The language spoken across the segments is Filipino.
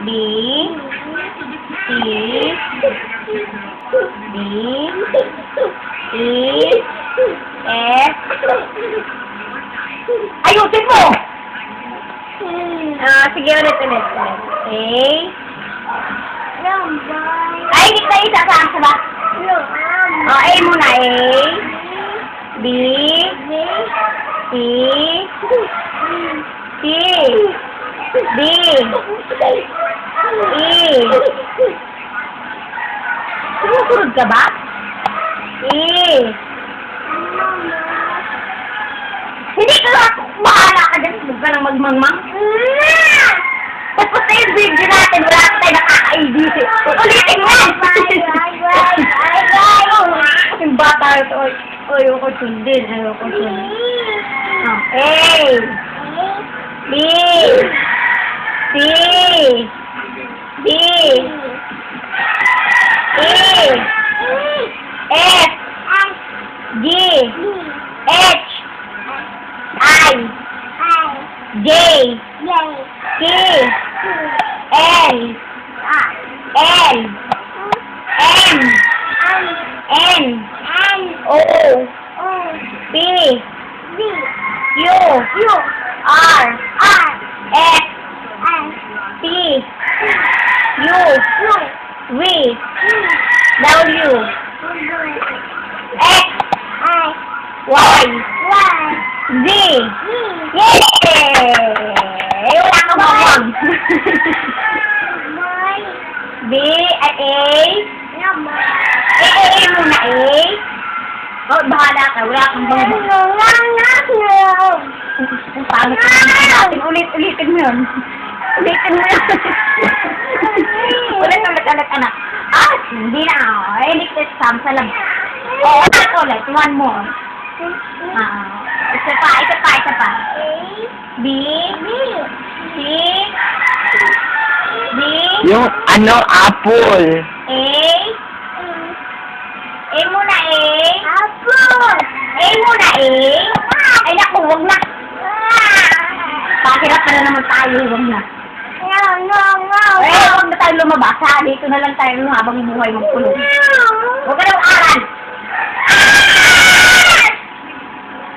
B, C, D, E, F. Ayusin mo! Sige, ulit. Ay, hindi kayo sasama sa ba? A muna. A, B, C, D, E. Sumusunod ka ba? E. Hindi ka bahala ka dyan. Huwag ka nang magmangmang. Tapos na yung video natin. Wala ka tayo nakaka-ABC. Ulitin mo! Yung bata ito. Ayoko sundin. A, B, C, D, E, F, G, H, I, J, K, L, M, N, O, P, Q, R, S, T, U, V, W, X, Y, Z. Yay! Wala ka mawag. B, A muna, A. Oh, bahala ka. Wala kang mawag. Ang pangit natin. Ulitin mo yun. Ulit, anak. Hindi na ako. Next exam sa labas. Ulit. One more. Isa pa. B, C, D, Yung apple. A muna, Ay, naku, wag na. Pakirap na naman tayo, wag na. Wag na tayo lumabas, ha? Dito na lang tayo habang buhay magkulong. Huwag ka nang aral.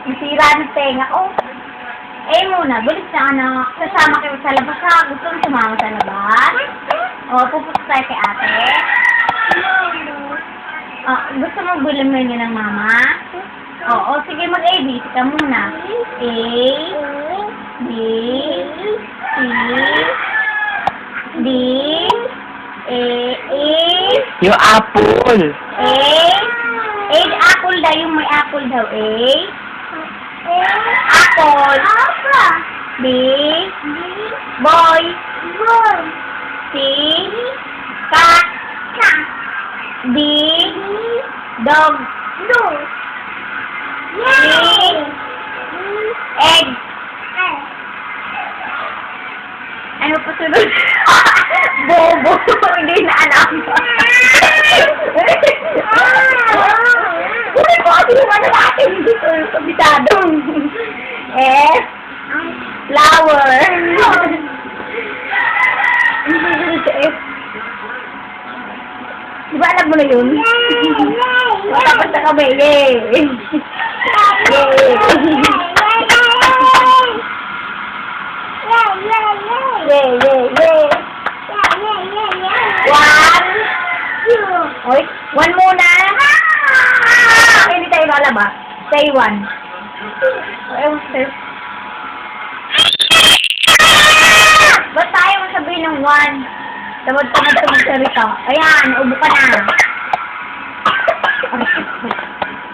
Masira ng tenga ko. Muna, balik na anak. Sasama kayo sa labas, ha? Gusto mo sumama sa labas? Pupunta tayo kay ate. Gusto mo bulamin niya ng mama? Sige, mag-ABC ka muna. A, B, C, D, E, Yung apple. Apple daw, yung may apple daw, apple, B, boy, C, cat, D, dog, E, egg. Ano pa sunod? Bobo. Hindi na alam. Uy, ko kasi yung ano natin. Hindi ko yung kabitado. F, flower. F. Diba alam mo na yun? Tapos na kami. Yay! One muna. Hindi tayo lalaba. Say one. Ba't tayo masabihin ng one? Tamad-tamad ka magsalita. Ayan, ubo ka na.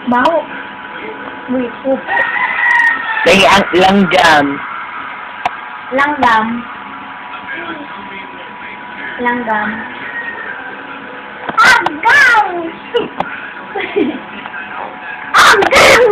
Baho. Wait, poop. Sige, ang langgam. Langgam. Agam! Agam!